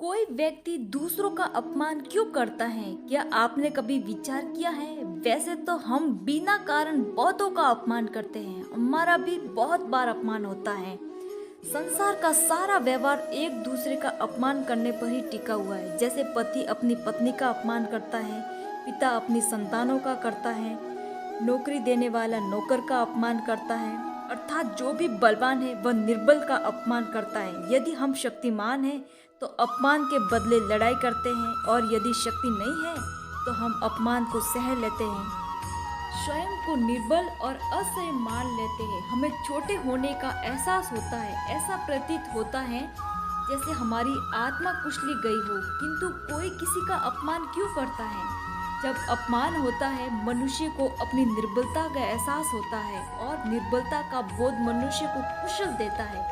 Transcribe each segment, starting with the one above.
कोई व्यक्ति दूसरों का अपमान क्यों करता है? क्या आपने कभी विचार किया है? वैसे तो हम बिना कारण बहुतों का अपमान करते हैं। हमारा भी बहुत बार अपमान होता है। संसार का सारा व्यवहार एक दूसरे का अपमान करने पर ही टिका हुआ है। जैसे पति अपनी पत्नी का अपमान करता है, पिता अपनी संतानों का करता है, नौकरी देने वाला नौकर का अपमान करता है, अर्थात जो भी बलवान है वह निर्बल का अपमान करता है। यदि हम शक्तिमान हैं तो अपमान के बदले लड़ाई करते हैं, और यदि शक्ति नहीं है तो हम अपमान को सह लेते हैं, स्वयं को निर्बल और असह्य मान लेते हैं। हमें छोटे होने का एहसास होता है। ऐसा प्रतीत होता है जैसे हमारी आत्मा कुचली गई हो। किंतु कोई किसी का अपमान क्यों करता है? जब अपमान होता है, मनुष्य को अपनी निर्बलता का एहसास होता है, और निर्बलता का बोध मनुष्य को कुशल देता है।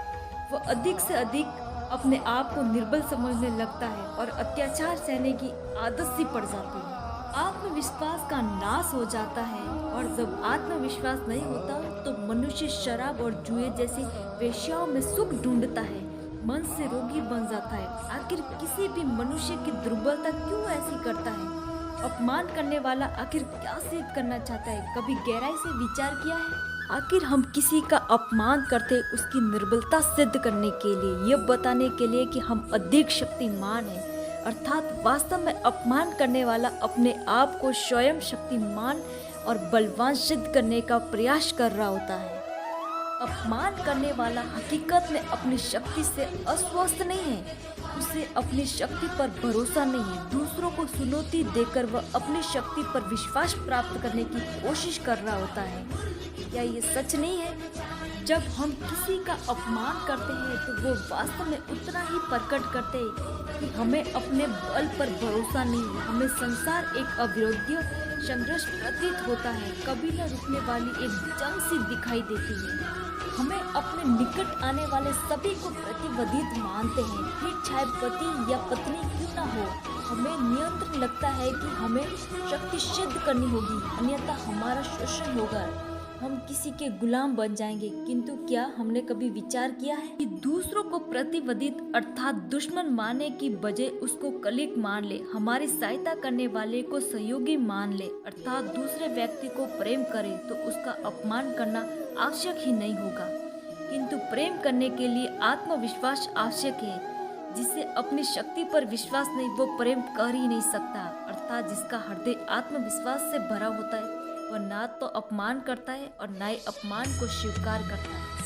वह अधिक से अधिक अपने आप को निर्बल समझने लगता है और अत्याचार सहने की आदत सी पड़ जाती है। आत्मविश्वास का नाश हो जाता है, और जब आत्मविश्वास नहीं होता तो मनुष्य शराब और जुए जैसी वेश्याओं में सुख ढूंढता है, मन से रोगी बन जाता है। आखिर किसी भी मनुष्य की दुर्बलता क्यों ऐसी करता है? अपमान करने वाला आखिर क्या सिद्ध करना चाहता है? कभी गहराई से विचार किया है? आखिर हम किसी का अपमान करते उसकी निर्बलता सिद्ध करने के लिए, यह बताने के लिए कि हम अधिक शक्तिमान हैं। अर्थात वास्तव में अपमान करने वाला अपने आप को स्वयं शक्तिमान और बलवान सिद्ध करने का प्रयास कर रहा होता है। अपमान करने वाला हकीकत में अपनी शक्ति से अस्वस्थ नहीं है, उसे अपनी शक्ति पर भरोसा नहीं है। दूसरों को चुनौती देकर वह अपनी शक्ति पर विश्वास प्राप्त करने की कोशिश कर रहा होता है। क्या ये सच नहीं है? जब हम किसी का अपमान करते हैं तो वो वास्तव में उतना ही प्रकट करते हैं कि हमें अपने बल पर भरोसा नहीं है। हमें संसार एक अविरोधी संघर्ष प्रतीत होता है, कभी न रुकने वाली एक जंग सी दिखाई देती है। हमें अपने निकट आने वाले सभी को प्रतिबंधित मानते हैं, फिर चाहे पति या पत्नी क्यों ना हो। हमें नियंत्रण लगता है कि हमें शक्ति सिद्ध करनी होगी, अन्यथा हमारा शोषण होगा, हम किसी के गुलाम बन जाएंगे। किंतु क्या हमने कभी विचार किया है कि दूसरों को प्रतिबंधित अर्थात दुश्मन मानने की बजाय उसको कलीग मान ले, हमारी सहायता करने वाले को सहयोगी मान ले, अर्थात दूसरे व्यक्ति को प्रेम करे तो उसका अपमान करना आवश्यक ही नहीं होगा। किंतु प्रेम करने के लिए आत्मविश्वास आवश्यक है। जिसे अपनी शक्ति पर विश्वास नहीं, वो प्रेम कर ही नहीं सकता। अर्थात जिसका हृदय आत्मविश्वास से भरा होता है वह ना तो अपमान करता है और ना ही अपमान को स्वीकार करता है।